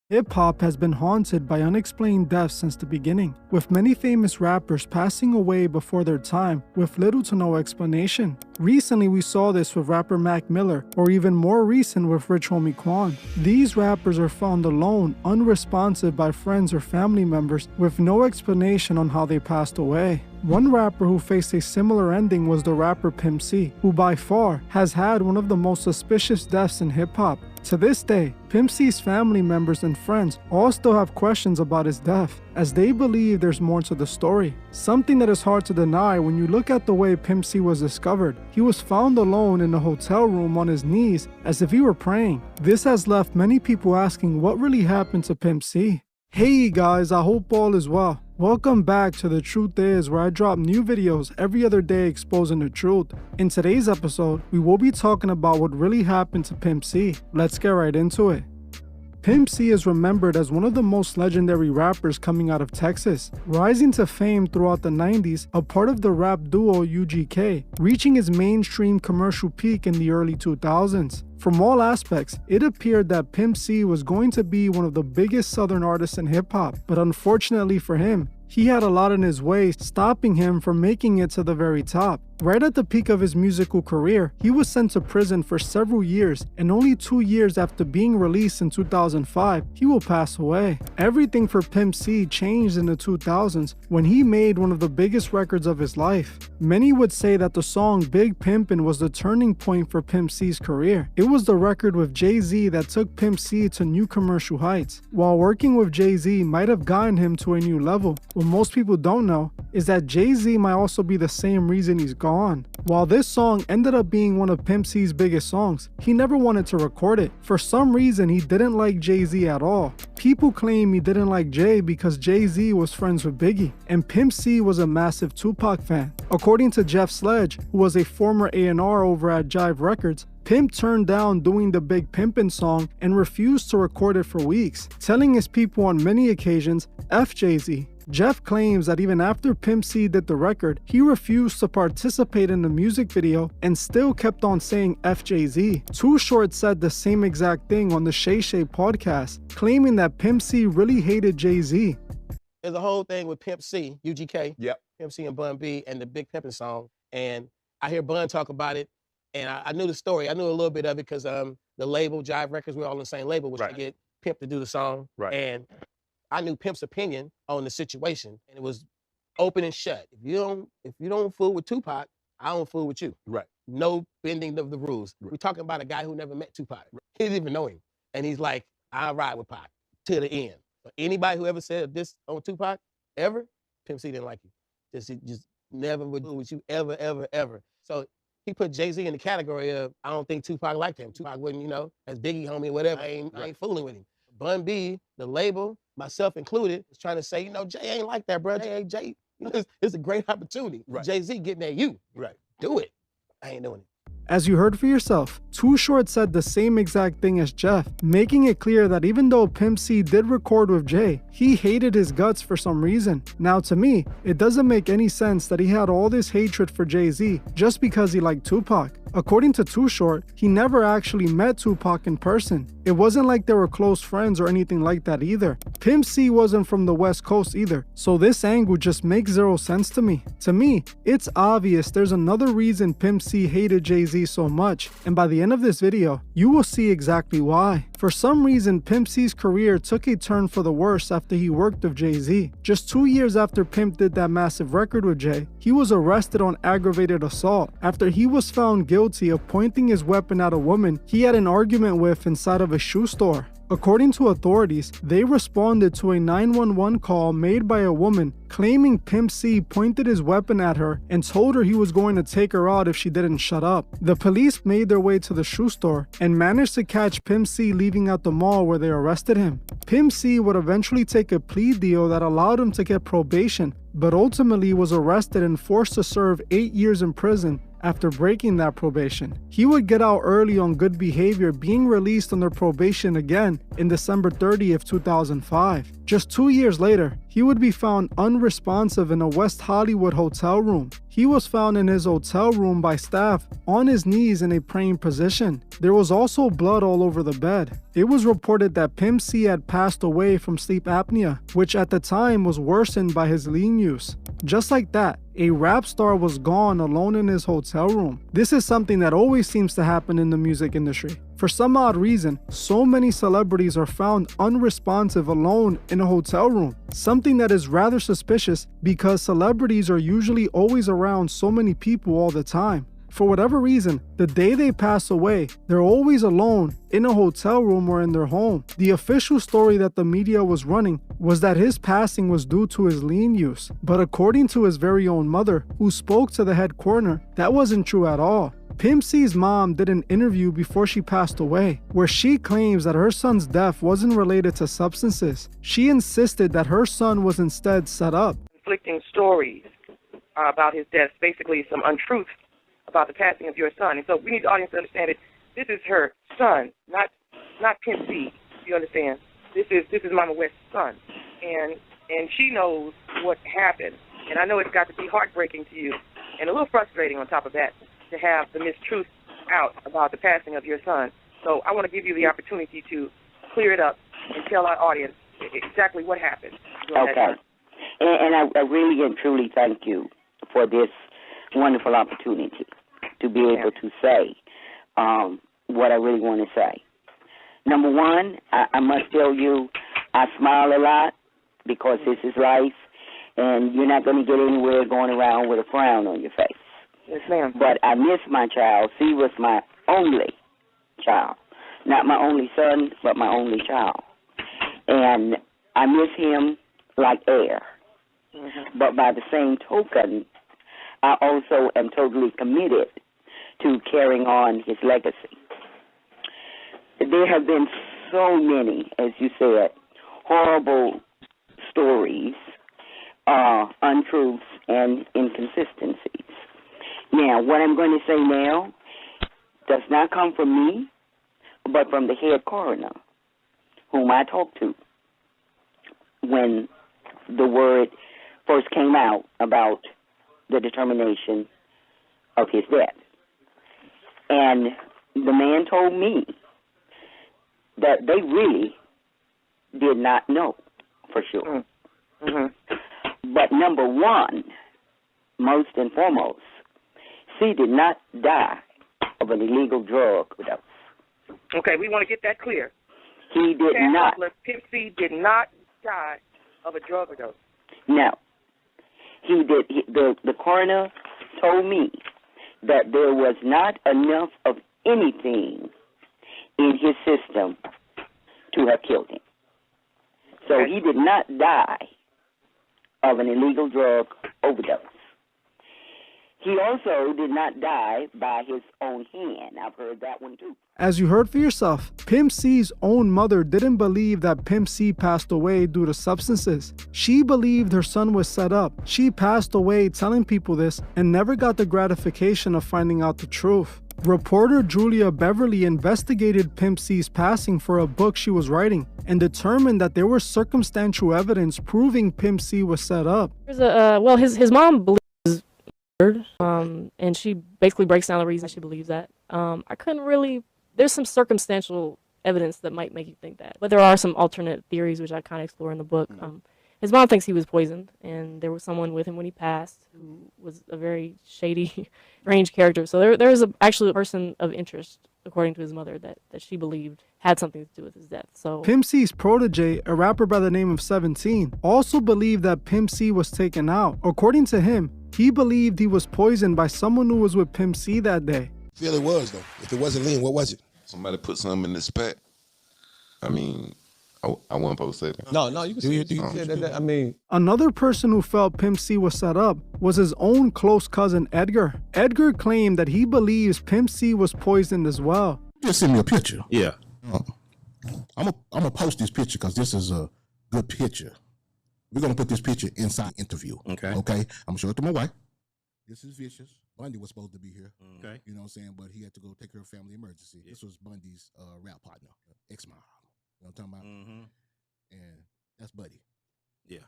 Hip-hop has been haunted by unexplained deaths since the beginning, with many famous rappers passing away before their time with little to no explanation. Recently we saw this with rapper Mac Miller, or even more recent with Rich Homie Quan. These rappers are found alone, unresponsive by friends or family members, with no explanation on how they passed away. One rapper who faced a similar ending was the rapper Pimp C, who by far has had one of the most suspicious deaths in hip-hop. To this day, Pimp C's family members and friends all still have questions about his death, as they believe there's more to the story. Something that is hard to deny when you look at the way Pimp C was discovered. He was found alone in a hotel room on his knees as if he were praying. This has left many people asking what really happened to Pimp C. Hey guys, I hope all is well. Welcome back to The Truth Is, where I drop new videos every other day exposing the truth. In today's episode, we will be talking about what really happened to Pimp C. Let's get right into it. Pimp C is remembered as one of the most legendary rappers coming out of Texas, rising to fame throughout the 90s, a part of the rap duo UGK, reaching his mainstream commercial peak in the early 2000s. From all aspects, it appeared that Pimp C was going to be one of the biggest southern artists in hip-hop, but unfortunately for him, he had a lot in his way, stopping him from making it to the very top. Right at the peak of his musical career, he was sent to prison for several years, and only 2 years after being released in 2005, he will pass away. Everything for Pimp C changed in the 2000s when he made one of the biggest records of his life. Many would say that the song Big Pimpin' was the turning point for Pimp C's career. It was the record with Jay-Z that took Pimp C to new commercial heights. While working with Jay-Z might have gotten him to a new level, what most people don't know is that Jay-Z might also be the same reason he's gone. While this song ended up being one of Pimp C's biggest songs, he never wanted to record it. For some reason, he didn't like Jay-Z at all. People claim he didn't like Jay because Jay-Z was friends with Biggie, and Pimp C was a massive Tupac fan. According to Jeff Sledge, who was a former A&R over at Jive Records, Pimp turned down doing the Big Pimpin' song and refused to record it for weeks, telling his people on many occasions, F Jay-Z. Jeff claims that even after Pimp C did the record, he refused to participate in the music video and still kept on saying F Jay-Z. Too Short said the same exact thing on the Shay Shay podcast, claiming that Pimp C really hated Jay-Z. There's a whole thing with Pimp C, UGK, Yep. Pimp C and Bun B, and the Big Pimpin' song, and I hear Bun talk about it, and I knew the story. I knew a little bit of it because the label, Jive Records, we're all on the same label, which I get Pimp to do the song, and I knew Pimp's opinion on the situation, and it was open and shut. If you don't fool with Tupac, I don't fool with you. Right. No bending of the rules. Right. We're talking about a guy who never met Tupac. He didn't even know him, and he's like, I ride with Pac to the end. But anybody who ever said this on Tupac ever, Pimp C didn't like you. Just never would do with you ever, ever, ever. So he put Jay-Z in the category of, I don't think Tupac liked him. Tupac wouldn't, as Biggie homie or whatever. I ain't fooling with him. Bun B, the label, myself included, was trying to say, Jay ain't like that, bro. Jay, it's a great opportunity. Right. Jay-Z getting at you. Right. Do it. I ain't doing it. As you heard for yourself, Too Short said the same exact thing as Jeff, making it clear that even though Pimp C did record with Jay, he hated his guts for some reason. Now to me, it doesn't make any sense that he had all this hatred for Jay-Z just because he liked Tupac. According to Too Short, he never actually met Tupac in person. It wasn't like they were close friends or anything like that either. Pimp C wasn't from the West Coast either, so this angle just makes zero sense to me. To me, it's obvious there's another reason Pimp C hated Jay-Z so much, and by the end of this video, you will see exactly why. For some reason, Pimp C's career took a turn for the worse after he worked with Jay-Z. Just 2 years after Pimp did that massive record with Jay, he was arrested on aggravated assault after he was found guilty of pointing his weapon at a woman he had an argument with inside of a shoe store. According to authorities, they responded to a 911 call made by a woman claiming Pimp C pointed his weapon at her and told her he was going to take her out if she didn't shut up. The police made their way to the shoe store and managed to catch Pimp C leaving out the mall where they arrested him. Pimp C would eventually take a plea deal that allowed him to get probation, but ultimately was arrested and forced to serve 8 years in prison after breaking that probation. He would get out early on good behavior, being released under probation again in December 30th, 2005. Just 2 years later, he he would be found unresponsive in a West Hollywood hotel room. He was found in his hotel room by staff on his knees in a praying position. There was also blood all over the bed. It was reported that Pimp C had passed away from sleep apnea, which at the time was worsened by his lean use. Just like that, a rap star was gone alone in his hotel room. This is something that always seems to happen in the music industry. For some odd reason, so many celebrities are found unresponsive alone in a hotel room, something that is rather suspicious because celebrities are usually always around so many people all the time. For whatever reason, the day they pass away, they're always alone in a hotel room or in their home. The official story that the media was running was that his passing was due to his lean use, but according to his very own mother, who spoke to the head coroner, that wasn't true at all. Pimp C's mom did an interview before she passed away, where she claims that her son's death wasn't related to substances. She insisted that her son was instead set up. Conflicting stories about his death, basically some untruth about the passing of your son. And so we need the audience to understand that this is her son, not Pimp C. You understand? This is Mama West's son. And she knows what happened. And I know it's got to be heartbreaking to you and a little frustrating on top of that to have the mistruth out about the passing of your son. So I want to give you the opportunity to clear it up and tell our audience exactly what happened. Okay. And I really and truly thank you for this wonderful opportunity to be able to say what I really want to say. Number one, I must tell you, I smile a lot because this is life, and you're not going to get anywhere going around with a frown on your face. Yes, ma'am. But I miss my child. C was my only child. Not my only son, but my only child. And I miss him like air. Mm-hmm. But by the same token, I also am totally committed to carrying on his legacy. There have been so many, as you said, horrible stories, untruths, and inconsistencies. Now, what I'm going to say now does not come from me, but from the head coroner, whom I talked to when the word first came out about the determination of his death. And the man told me that they really did not know for sure. Mm-hmm. But number one, most and foremost, C did not die of an illegal drug overdose. Okay, we want to get that clear. He did not. Pimp C did not die of a drug overdose. No. He did. The coroner told me that there was not enough of anything in his system to have killed him. So Okay. he did not die of an illegal drug overdose. He also did not die by his own hand. I've heard that one too. As you heard for yourself, Pimp C's own mother didn't believe that Pimp C passed away due to substances. She believed her son was set up. She passed away telling people this and never got the gratification of finding out the truth. Reporter Julia Beverly investigated Pimp C's passing for a book she was writing and determined that there was circumstantial evidence proving Pimp C was set up. There's his mom believes and she basically breaks down the reason she believes that. There's some circumstantial evidence that might make you think that. But there are some alternate theories, which I kind of explore in the book. His mom thinks he was poisoned, and there was someone with him when he passed who was a very shady, strange character. So there was actually a person of interest, according to his mother, that she believed had something to do with his death. So Pimp C's protege, a rapper by the name of 17, also believed that Pimp C was taken out. According to him, he believed he was poisoned by someone who was with Pimp C that day. I feel it was, though. If it wasn't lean, what was it? Somebody put something in this pack. I mean, I wasn't supposed to say that. No, you can say that. I mean, Another person who felt Pimp C was set up was his own close cousin, Edgar. Edgar claimed that he believes Pimp C was poisoned as well. Just send me a picture. Yeah. I'm gonna post this picture because this is a good picture. We're gonna put this picture inside the interview. Okay. I'm gonna show it to my wife. This is Vicious. Bundy was supposed to be here. Okay. You know what I'm saying? But he had to go take care of family emergency. Yeah. This was Bundy's rap partner, ex-mom. You know what I'm talking about? Mm-hmm. And that's Buddy. Yeah.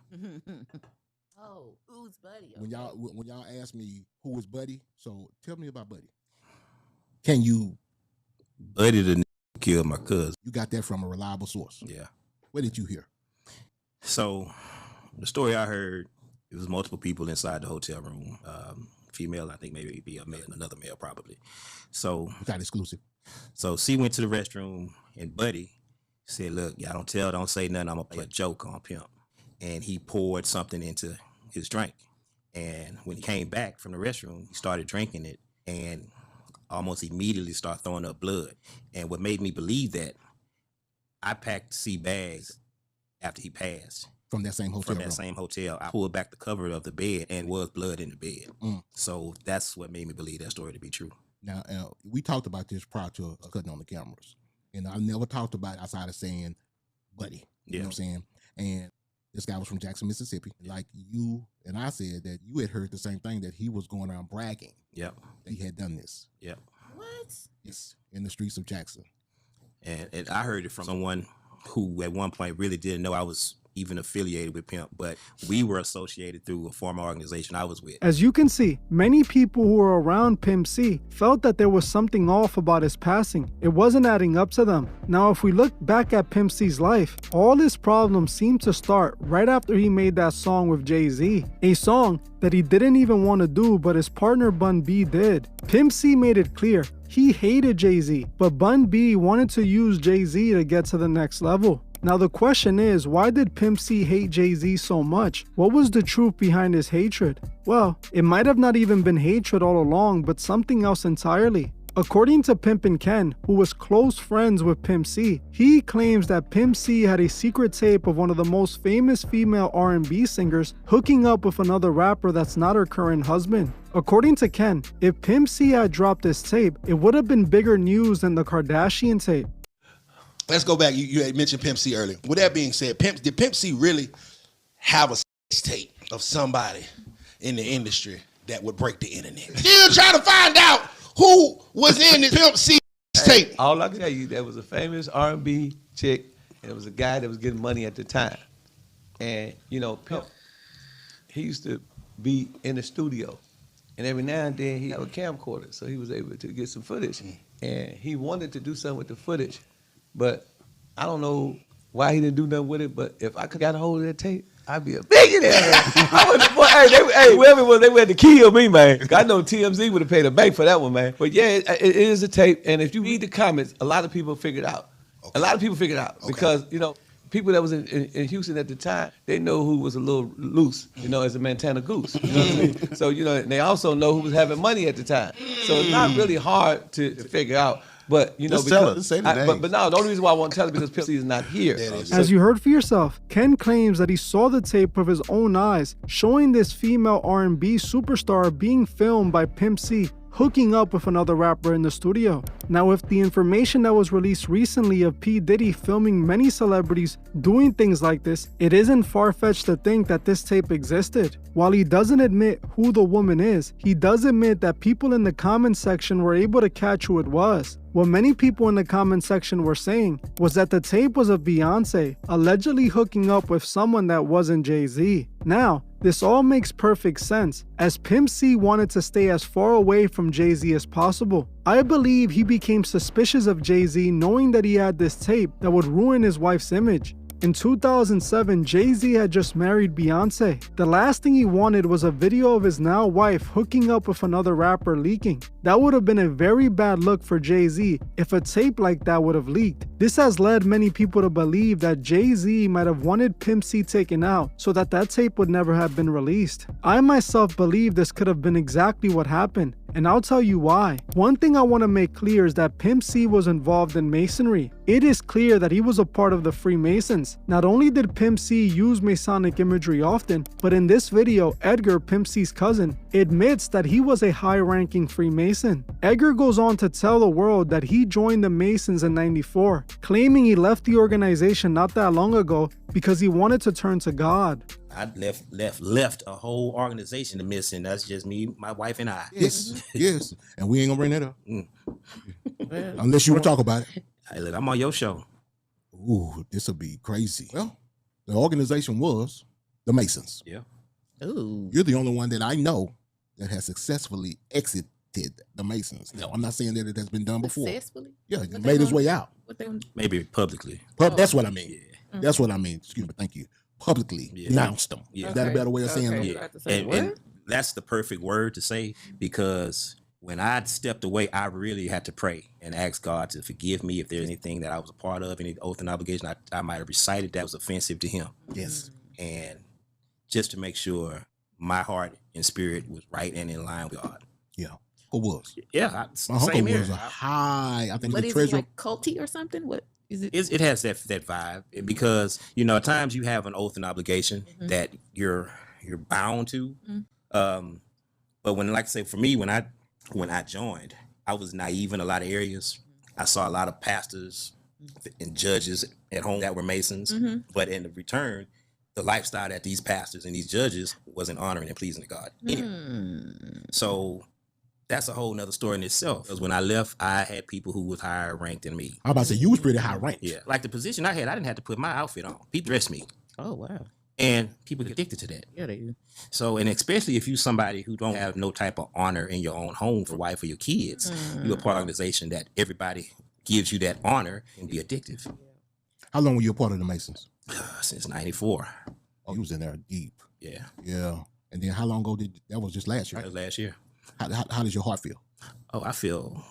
Oh, who's Buddy? When y'all ask me who is Buddy, so tell me about Buddy. Can you? Buddy the killed my cousin. You got that from a reliable source. Yeah. Where did you hear? So the story I heard, it was multiple people inside the hotel room. Female, I think maybe be a male, another male probably. So Not exclusive. So C went to the restroom and Buddy said, look, y'all don't say nothing. I'm gonna play a joke on Pimp. And he poured something into his drink. And when he came back from the restroom, he started drinking it and almost immediately started throwing up blood. And what made me believe that, I packed C bags after he passed. From that same hotel. Same hotel. I pulled back the cover of the bed and was blood in the bed. So that's what made me believe that story to be true. Now, we talked about this prior to cutting on the cameras. And I never talked about it outside of saying Buddy. You know what I'm saying? And this guy was from Jackson, Mississippi. Like you and I said that you had heard the same thing, that he was going around bragging. Yep. That he had done this. Yep. What? Yes. In the streets of Jackson. And I heard it from someone who at one point really didn't know I was even affiliated with Pimp, but we were associated through a former organization I was with. As you can see, many people who were around Pimp C felt that there was something off about his passing. It wasn't adding up to them. Now, if we look back at Pimp C's life, all his problems seem to start right after he made that song with Jay-Z, a song that he didn't even want to do, but his partner Bun B did. Pimp C made it clear he hated Jay-Z, but Bun B wanted to use Jay-Z to get to the next level. Now the question is, why did Pimp C hate Jay-Z so much? What was the truth behind his hatred? Well, it might have not even been hatred all along, but something else entirely. According to Pimpin' Ken, who was close friends with Pimp C, he claims that Pimp C had a secret tape of one of the most famous female R&B singers hooking up with another rapper that's not her current husband. According to Ken, if Pimp C had dropped this tape, it would have been bigger news than the Kardashian tape. Let's go back. You had mentioned Pimp C earlier. With that being said, did Pimp C really have a sex tape of somebody in the industry that would break the internet? Still trying to find out who was in the Pimp C tape. All I can tell you, there was a famous R&B chick, and it was a guy that was getting money at the time. And, you know, Pimp, he used to be in the studio. And every now and then he had a camcorder, so he was able to get some footage. And he wanted to do something with the footage. But I don't know why he didn't do nothing with it, but if I could got a hold of that tape, I'd be a billionaire. Whoever it was, they would have to kill me, man. I know TMZ would have paid a bank for that one, man. But yeah, it is a tape, and if you read the comments, a lot of people figured out. Okay. A lot of people figured out because, you know, people that was in Houston at the time, they know who was a little loose, you know, as a Montana goose. You know what I mean? So, you know, and they also know who was having money at the time. So it's not really hard to figure out. But, you know, just tell us, say the names. But no, the only reason why I won't tell it because Pimp C is not here. As you heard for yourself, Ken claims that he saw the tape with his own eyes, showing this female R&B superstar being filmed by Pimp C hooking up with another rapper in the studio. Now, with the information that was released recently of P. Diddy filming many celebrities doing things like this, it isn't far-fetched to think that this tape existed. While he doesn't admit who the woman is, he does admit that people in the comment section were able to catch who it was. What many people in the comment section were saying was that the tape was of Beyonce allegedly hooking up with someone that wasn't Jay-Z. Now, this all makes perfect sense, as Pimp C wanted to stay as far away from Jay-Z as possible. I believe he became suspicious of Jay-Z knowing that he had this tape that would ruin his wife's image. In 2007, Jay-Z had just married Beyonce. The last thing he wanted was a video of his now wife hooking up with another rapper leaking. That would have been a very bad look for Jay-Z if a tape like that would have leaked. This has led many people to believe that Jay-Z might have wanted Pimp C taken out so that tape would never have been released. I myself believe this could have been exactly what happened, and I'll tell you why. One thing I want to make clear is that Pimp C was involved in Masonry. It is clear that he was a part of the Freemasons. Not only did Pimp C use Masonic imagery often, but in this video, Edgar, Pimp C's cousin, admits that he was a high-ranking Freemason. Edgar goes on to tell the world that he joined the Masons in '94, claiming he left the organization not that long ago because he wanted to turn to God. I left a whole organization to Mason. That's just me, my wife, and I. Yes, yes. And we ain't gonna bring that up. Unless you want to talk about it. Hey, I'm on your show. Ooh, this will be crazy. Well, the organization was The Masons. Yeah. Ooh. You're the only one that I know that has successfully exited the Masons. No, I'm not saying that it has been done before. Successfully? Yeah, he made his way out. Maybe publicly. That's what I mean. Yeah. That's what I mean. Excuse me. Thank you. Publicly denounced them. Yeah. Is that a better way of saying that? Yeah. And that's the perfect word to say, because when I stepped away, I really had to pray and ask God to forgive me if there's anything that I was a part of, any oath and obligation I might have recited that was offensive to him. Yes. And just to make sure my heart and spirit was right and in line with God. Yeah. Who was? Yeah. My uncle was a high, I think What the is treasurer. it, like culty or something? What is it? It has that vibe, because, you know, at times you have an oath and obligation that you're bound to. But when, like I say, for me, when I joined, I was naive in a lot of areas. I saw a lot of pastors and judges at home that were Masons, but in the return, the lifestyle that these pastors and these judges wasn't honoring and pleasing to God. So that's a whole nother story in itself. Because when I left, I had people who was higher ranked than me. I'm about to say, you was pretty high ranked. Yeah. Like the position I had, I didn't have to put my outfit on. People dressed me. Oh, wow. And people get addicted to that. Yeah, they do. So, and especially if you're somebody who don't have no type of honor in your own home for wife or your kids, you're a part of an organization that everybody gives you that honor and be addictive. How long were you a part of the Masons? Since 94. Oh, you was in there deep. Yeah. Yeah. And then how long ago that was just last year? That was last year. How does your heart feel? Oh, I feel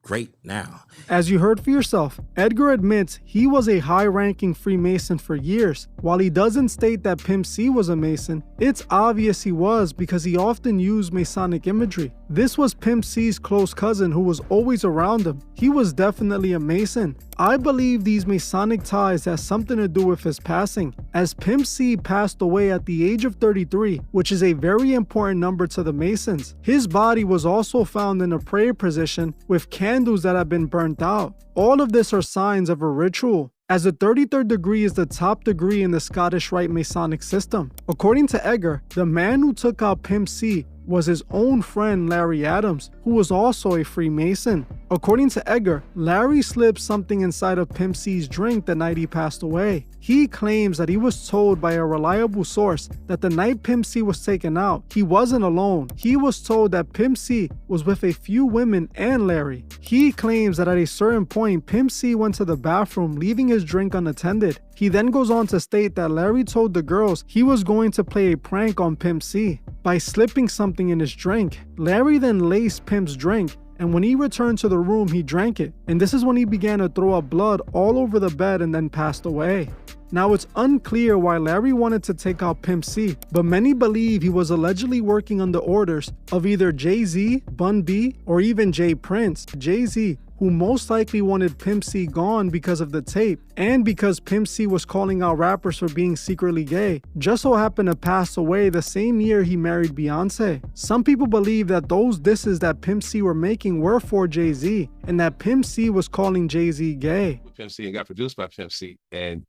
great now. As you heard for yourself, Edgar admits he was a high-ranking Freemason for years. While he doesn't state that Pimp C was a Mason, it's obvious he was because he often used Masonic imagery. This was Pimp C's close cousin who was always around him. He was definitely a Mason. I believe these Masonic ties has something to do with his passing, as Pimp C passed away at the age of 33, which is a very important number to the Masons. His body was also found in a prayer position with candles that have been burnt out. All of this are signs of a ritual, as the 33rd degree is the top degree in the Scottish Rite Masonic system. According to Edgar, the man who took out Pimp C was his own friend Larry Adams, who was also a Freemason. According to Edgar, Larry slipped something inside of Pimp C's drink the night he passed away. He claims that he was told by a reliable source that the night Pimp C was taken out, he wasn't alone. He was told that Pimp C was with a few women and Larry. He claims that at a certain point, Pimp C went to the bathroom, leaving his drink unattended. He then goes on to state that Larry told the girls he was going to play a prank on Pimp C by slipping something in his drink. Larry then laced Pimp's drink, and when he returned to the room, he drank it. And this is when he began to throw up blood all over the bed and then passed away. Now, it's unclear why Larry wanted to take out Pimp C, but many believe he was allegedly working under orders of either Jay-Z, Bun B, or even Jay Prince. Jay-Z, who most likely wanted Pimp C gone because of the tape, and because Pimp C was calling out rappers for being secretly gay, just so happened to pass away the same year he married Beyonce. Some people believe that those disses that Pimp C were making were for Jay-Z, and that Pimp C was calling Jay-Z gay. Pimp C and got produced by Pimp C, and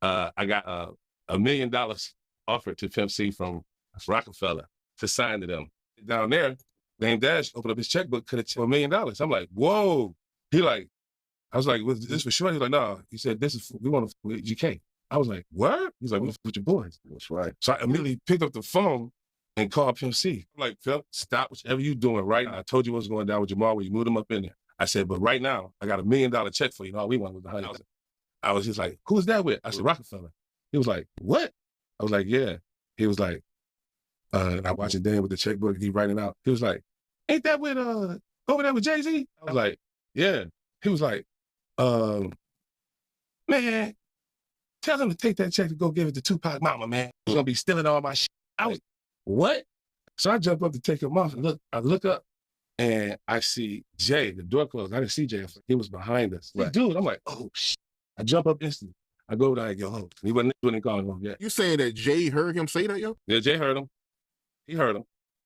I got $1 million offered to Pimp C from Rockefeller to sign to them. Down there, Dame Dash opened up his checkbook, could have $1 million. I'm like, whoa. He like, I was like, was this for sure? He's like, no. He said, we want to with GK. I was like, what? He's like, with your boys. That's right. So I immediately picked up the phone and called Pimp C. I'm like, Phil, stop whatever you doing right now. I told you what's going down with Jamal when you moved him up in there. I said, but right now, I got $1 million check for you. And all we want was $100,000. I was just like, who's that with? I said, Rockefeller. He was like, what? I was like, yeah. He was like, and I watching Dan with the checkbook, he writing out. He was like, ain't that with, over there with Jay-Z? I was like, yeah. He was like, man, tell him to take that check to go give it to Tupac mama, man. He's gonna be stealing all my shit. I was, what? So I jump up to take him off and I look up and I see Jay, the door closed. I didn't see Jay. He was behind us. Right. Dude, I'm like, oh shit. I jump up instantly. I go there and go home. He wasn't calling home yet. You saying that Jay heard him say that, yo? Yeah, Jay heard him. He heard him.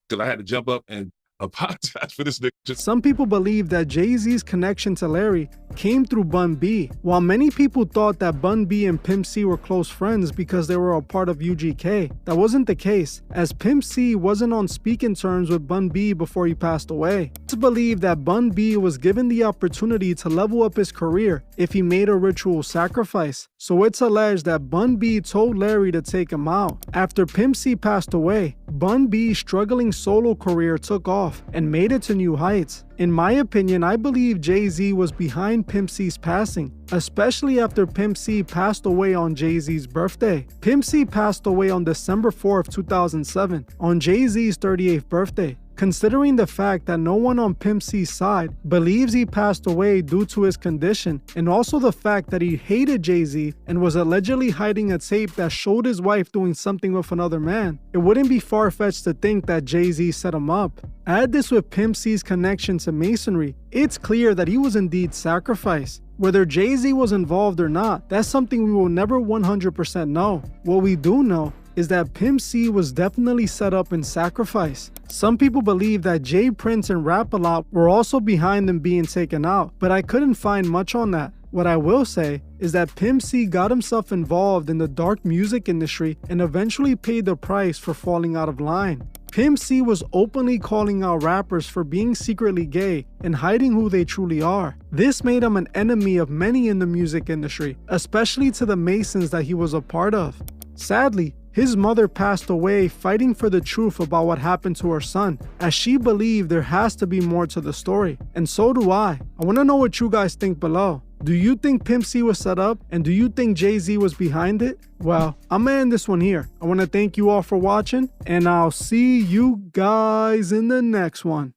Because I had to jump up and apologize for this nigga. Some people believe that Jay-Z's connection to Larry came through Bun B, while many people thought that Bun B and Pimp C were close friends because they were a part of UGK. That wasn't the case, as Pimp C wasn't on speaking terms with Bun B before he passed away. It's believed that Bun B was given the opportunity to level up his career if he made a ritual sacrifice. So it's alleged that Bun B told Larry to take him out. After Pimp C passed away, Bun B's struggling solo career took off and made it to new heights. In my opinion, I believe Jay-Z was behind Pimp C's passing, especially after Pimp C passed away on Jay-Z's birthday. Pimp C passed away on December 4th, 2007, on Jay-Z's 38th birthday. Considering the fact that no one on Pimp C's side believes he passed away due to his condition, and also the fact that he hated Jay-Z and was allegedly hiding a tape that showed his wife doing something with another man, it wouldn't be far-fetched to think that Jay-Z set him up. Add this with Pimp C's connection to Masonry, it's clear that he was indeed sacrificed. Whether Jay-Z was involved or not, that's something we will never 100% know. What we do know is that Pimp C was definitely set up in sacrifice. Some people believe that Jay Prince and Rap-A-Lot were also behind them being taken out, but I couldn't find much on that. What I will say is that Pimp C got himself involved in the dark music industry and eventually paid the price for falling out of line. Pimp C was openly calling out rappers for being secretly gay and hiding who they truly are. This made him an enemy of many in the music industry, especially to the Masons that he was a part of. Sadly, his mother passed away fighting for the truth about what happened to her son, as she believed there has to be more to the story. And so do I. I want to know what you guys think below. Do you think Pimp C was set up? And do you think Jay-Z was behind it? Well, I'm gonna end this one here. I want to thank you all for watching, and I'll see you guys in the next one.